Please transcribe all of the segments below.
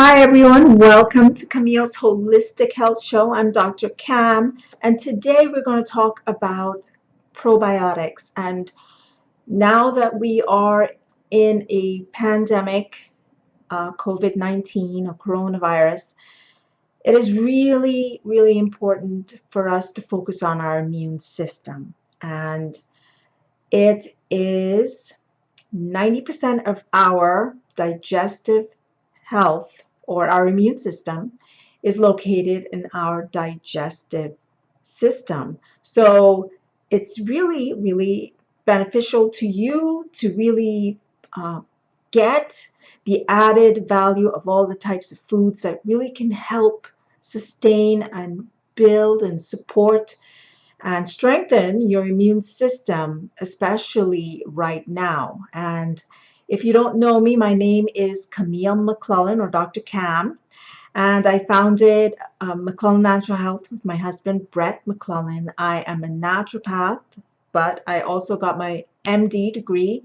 Hi everyone, welcome to Camille's Holistic Health Show. I'm Dr. Cam, and today we're going to talk about probiotics. And now that we are in a pandemic, COVID-19 or coronavirus, it is really, really important for us to focus on our immune system. And it is 90% of our digestive health or our immune system is located in our digestive system. So it's really, really beneficial to you to really get the added value of all the types of foods that really can help sustain and build and support and strengthen your immune system, especially right now. And if you don't know me, my name is Camille McClellan, or Dr. Cam, and I founded McClellan Natural Health with my husband, Brett McClellan. I am a naturopath, but I also got my MD degree,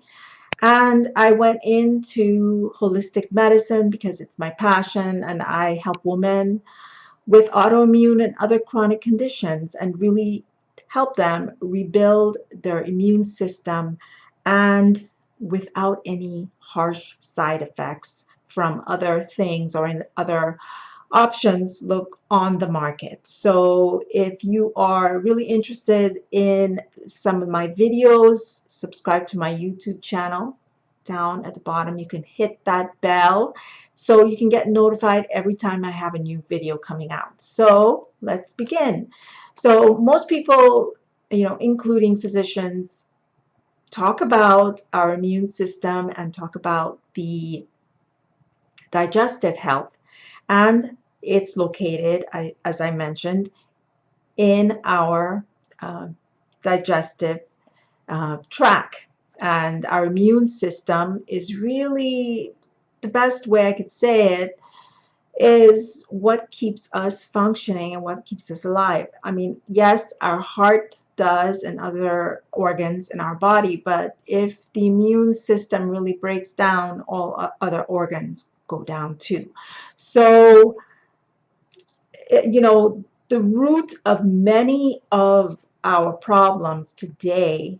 and I went into holistic medicine because it's my passion, and I help women with autoimmune and other chronic conditions and really help them rebuild their immune system and without any harsh side effects from other things or in other options look on the market. So if you are really interested in some of my videos, subscribe to my YouTube channel. Down at the bottom you can hit that bell so you can get notified every time I have a new video coming out. So let's begin. So most people, including physicians, talk about our immune system and talk about the digestive health, and it's located, as I mentioned, in our uh, digestive tract. And our immune system is really, the best way I could say it is what keeps us functioning and what keeps us alive. I mean, yes, our heart does and other organs in our body, but if the immune system really breaks down, all other organs go down too. So, the root of many of our problems today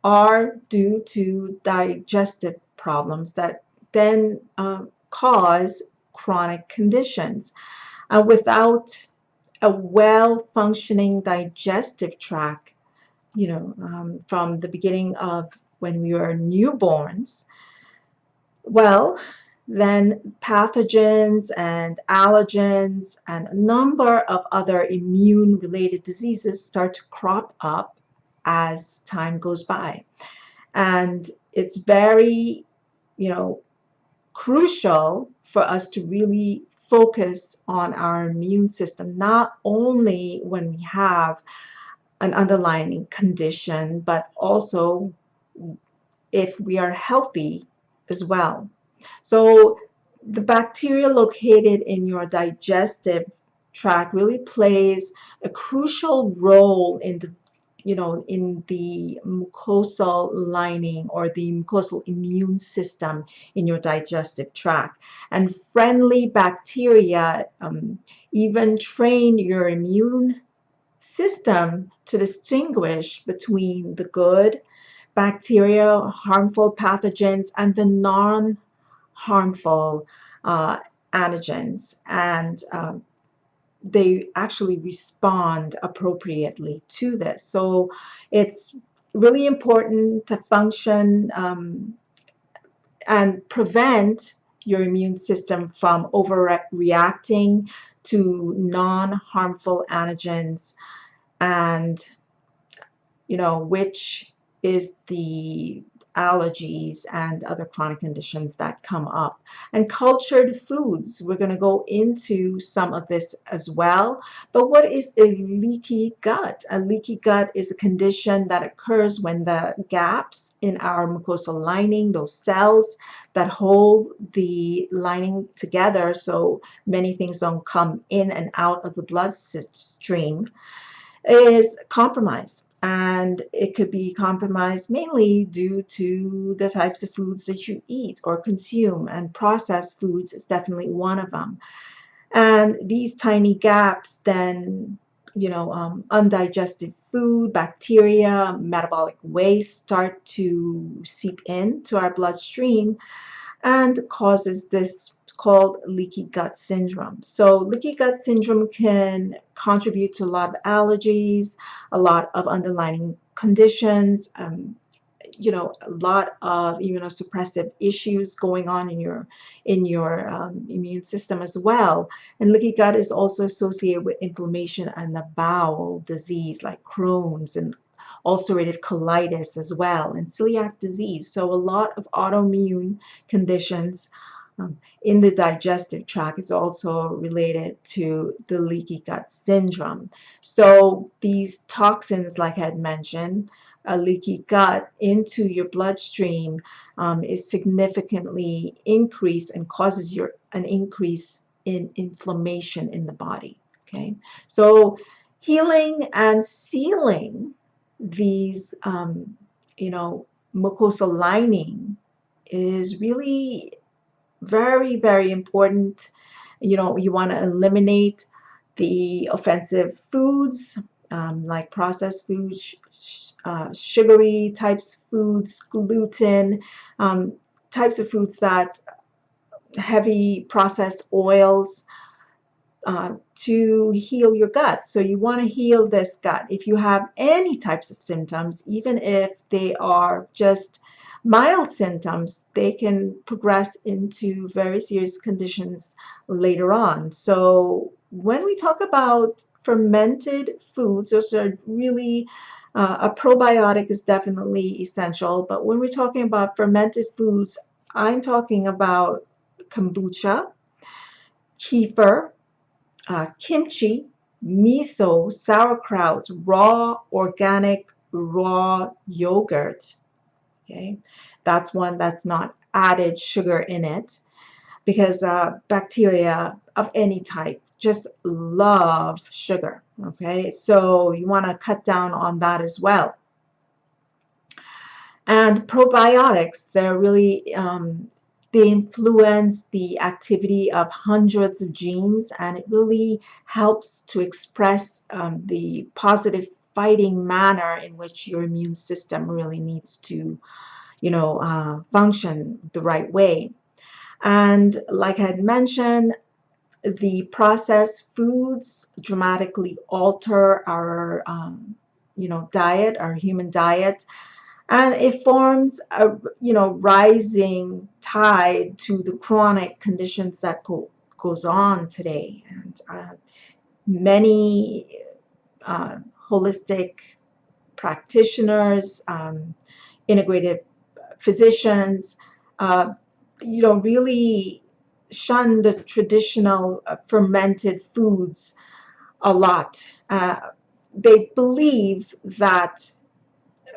are due to digestive problems that then cause chronic conditions. Without a well-functioning digestive tract, from the beginning of when we were newborns, well, then pathogens and allergens and a number of other immune-related diseases start to crop up as time goes by. And it's very, crucial for us to really focus on our immune system, not only when we have an underlying condition, but also if we are healthy as well. So the bacteria located in your digestive tract really plays a crucial role in the mucosal lining or the mucosal immune system in your digestive tract. And friendly bacteria even train your immune system to distinguish between the good bacteria, harmful pathogens, and the non-harmful antigens. And they actually respond appropriately to this. So it's really important to function and prevent your immune system from overreacting to non-harmful antigens, and which is the allergies and other chronic conditions that come up. And cultured foods, we're going to go into some of this as well. But what is a leaky gut? A leaky gut is a condition that occurs when the gaps in our mucosal lining, those cells that hold the lining together so many things don't come in and out of the bloodstream, is compromised. and it could be compromised mainly due to the types of foods that you eat or consume, and processed foods is definitely one of them. And these tiny gaps then, undigested food, bacteria, metabolic waste start to seep into our bloodstream and causes this called leaky gut syndrome. So leaky gut syndrome can contribute to a lot of allergies, a lot of underlying conditions, a lot of immunosuppressive issues going on in your immune system as well. And leaky gut is also associated with inflammation and the bowel disease like Crohn's and ulcerative colitis as well, and celiac disease. So a lot of autoimmune conditions in the digestive tract is also related to the leaky gut syndrome. So these toxins, like I had mentioned, a leaky gut into your bloodstream is significantly increased and causes an increase in inflammation in the body. Okay, so healing and sealing these, mucosal lining is really very, very important. You want to eliminate the offensive foods, like processed foods, sugary types foods, gluten, um, types of foods that heavy processed oils, to heal your gut. So you want to heal this gut. If you have any types of symptoms, even if they are just mild symptoms, they can progress into very serious conditions later on. So when we talk about fermented foods, those are really a probiotic is definitely essential. But when we're talking about fermented foods, I'm talking about kombucha, kefir, kimchi, miso, sauerkraut, raw organic raw yogurt. Okay, that's one that's not added sugar in it, because bacteria of any type just love sugar. Okay, so you want to cut down on that as well. And probiotics, they're really they influence the activity of hundreds of genes, and it really helps to express the positive fighting manner in which your immune system really needs to, function the right way. And like I had mentioned, the processed foods dramatically alter our, diet, our human diet, and it forms a rising tide to the chronic conditions that goes on today. And many holistic practitioners, integrative physicians, uh, really shun the traditional fermented foods a lot. They believe that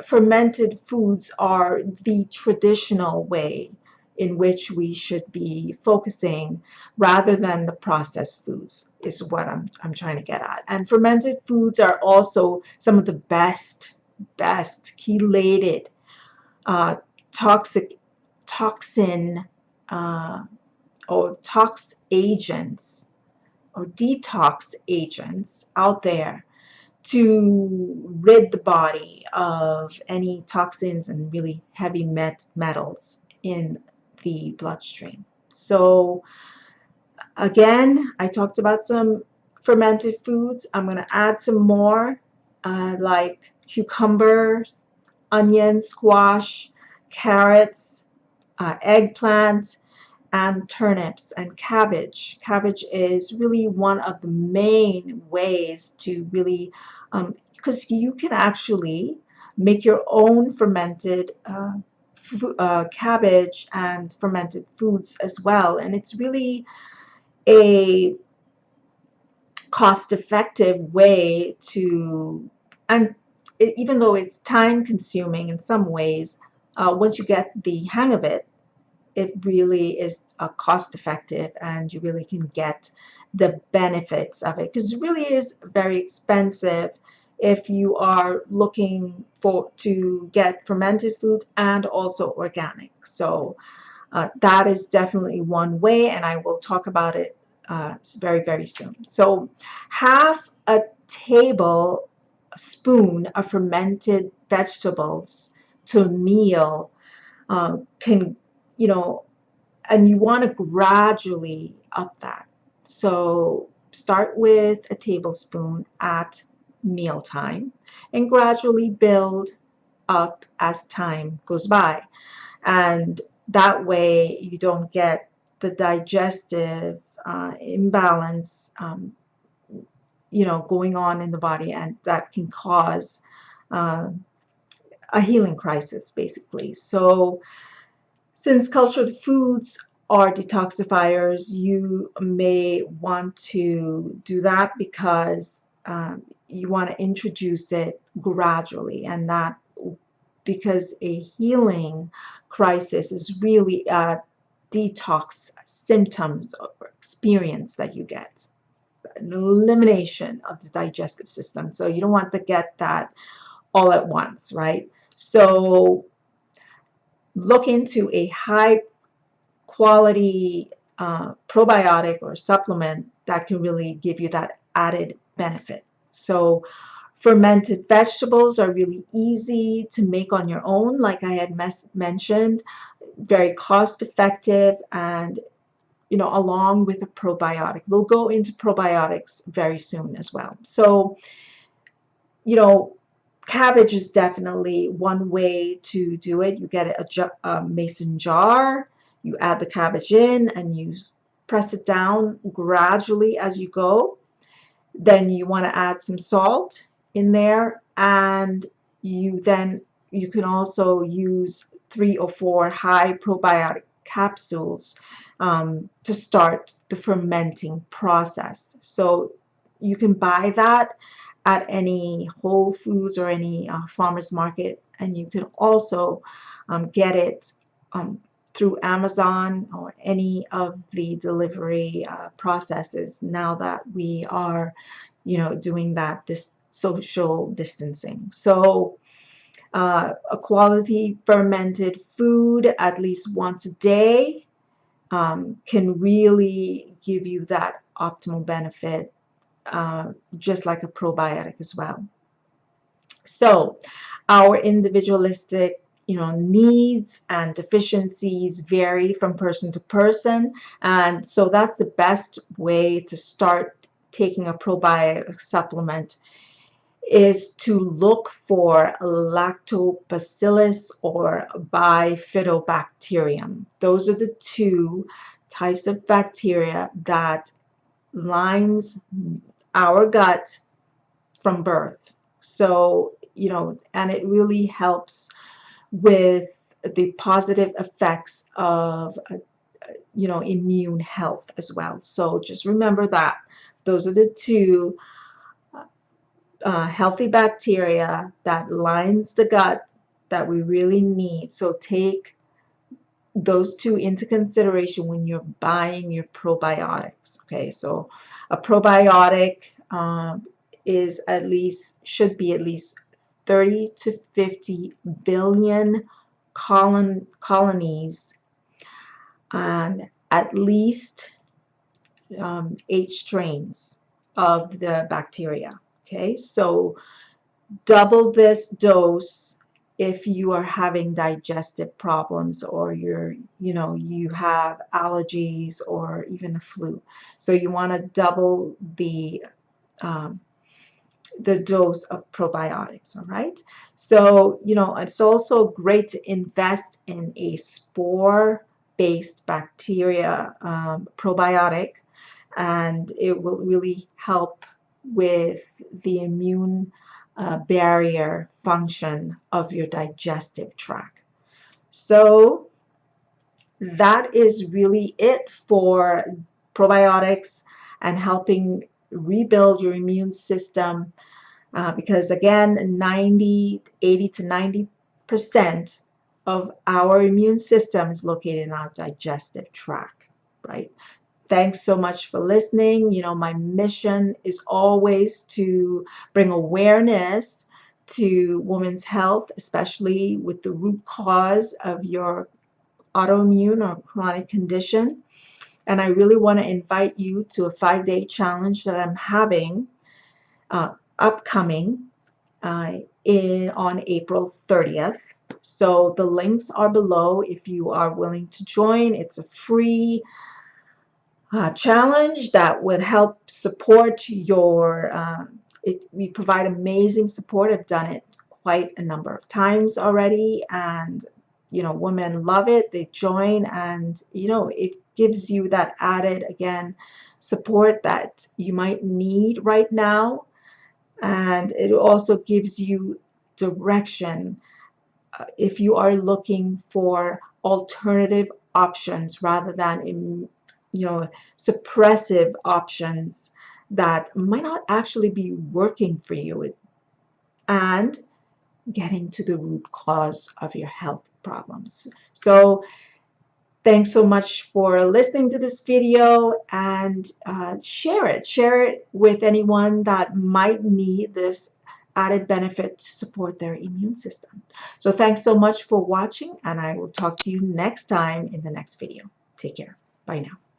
fermented foods are the traditional way in which we should be focusing, rather than the processed foods, is what I'm trying to get at. And fermented foods are also some of the best chelated, uh, toxic toxin, or tox agents or detox agents out there to rid the body of any toxins and really heavy metals in the bloodstream. So again, I talked about some fermented foods. I'm going to add some more, like cucumbers, onion, squash, carrots, eggplant, and turnips and cabbage. Cabbage is really one of the main ways to really, because you can actually make your own fermented cabbage and fermented foods as well. And it's really a cost-effective way to, and even though it's time consuming in some ways, once you get the hang of it, it really is cost effective, and you really can get the benefits of it, because it really is very expensive if you are looking to get fermented foods and also organic. So that is definitely one way, and I will talk about it very, very soon. So half a tablespoon of fermented vegetables to a meal can, you know, and you want to gradually up that. So start with a tablespoon at mealtime and gradually build up as time goes by. And that way you don't get the digestive imbalance, going on in the body, and that can cause uh, a healing crisis, basically. So since cultured foods are detoxifiers, you may want to do that because you want to introduce it gradually, and that because a healing crisis is really a detox symptoms or experience that you get. It's an elimination of the digestive system. So you don't want to get that all at once, right? So look into a high quality probiotic or supplement that can really give you that added benefit. So fermented vegetables are really easy to make on your own, like I had mentioned, very cost effective, and along with a probiotic. We'll go into probiotics very soon as well. So you know, cabbage is definitely one way to do it. You get a mason jar, you add the cabbage in, and you press it down gradually as you go. Then you want to add some salt in there, and you can also use 3 or 4 high probiotic capsules to start the fermenting process. So you can buy that at any Whole Foods or any farmer's market, and you can also get it um, through Amazon or any of the delivery processes now that we are, doing this social distancing. So a quality fermented food at least once a day can really give you that optimal benefit, just like a probiotic as well. So our individualistic needs and deficiencies vary from person to person, and so that's the best way to start taking a probiotic supplement is to look for lactobacillus or bifidobacterium. Those are the 2 types of bacteria that lines our gut from birth. So, and it really helps with the positive effects of, immune health as well. So just remember that those are the 2 healthy bacteria that lines the gut that we really need. So take those 2 into consideration when you're buying your probiotics. Okay, so a probiotic should be at least 30 to 50 billion colonies and at least 8 strains of the bacteria. Okay, so double this dose if you are having digestive problems or you have allergies or even a flu. So you want to double the dose of probiotics. All right. So it's also great to invest in a spore-based bacteria probiotic, and it will really help with the immune barrier function of your digestive tract. So that is really it for probiotics and helping rebuild your immune system, because again, 80 to 90% of our immune system is located in our digestive tract, right? Thanks so much for listening. You know, my mission is always to bring awareness to women's health, especially with the root cause of your autoimmune or chronic condition. And I really want to invite you to a 5-day challenge that I'm having upcoming on April 30th. So the links are below if you are willing to join. It's a free challenge that would help support your, we provide amazing support. I've done it quite a number of times already, and you know, women love it. They join, and you know, it gives you that added, again, support that you might need right now, and it also gives you direction if you are looking for alternative options rather than you know, suppressive options that might not actually be working for you, and getting to the root cause of your health problems. So thanks so much for listening to this video, and share it with anyone that might need this added benefit to support their immune system. So thanks so much for watching, and I will talk to you next time in the next video. Take care. Bye now.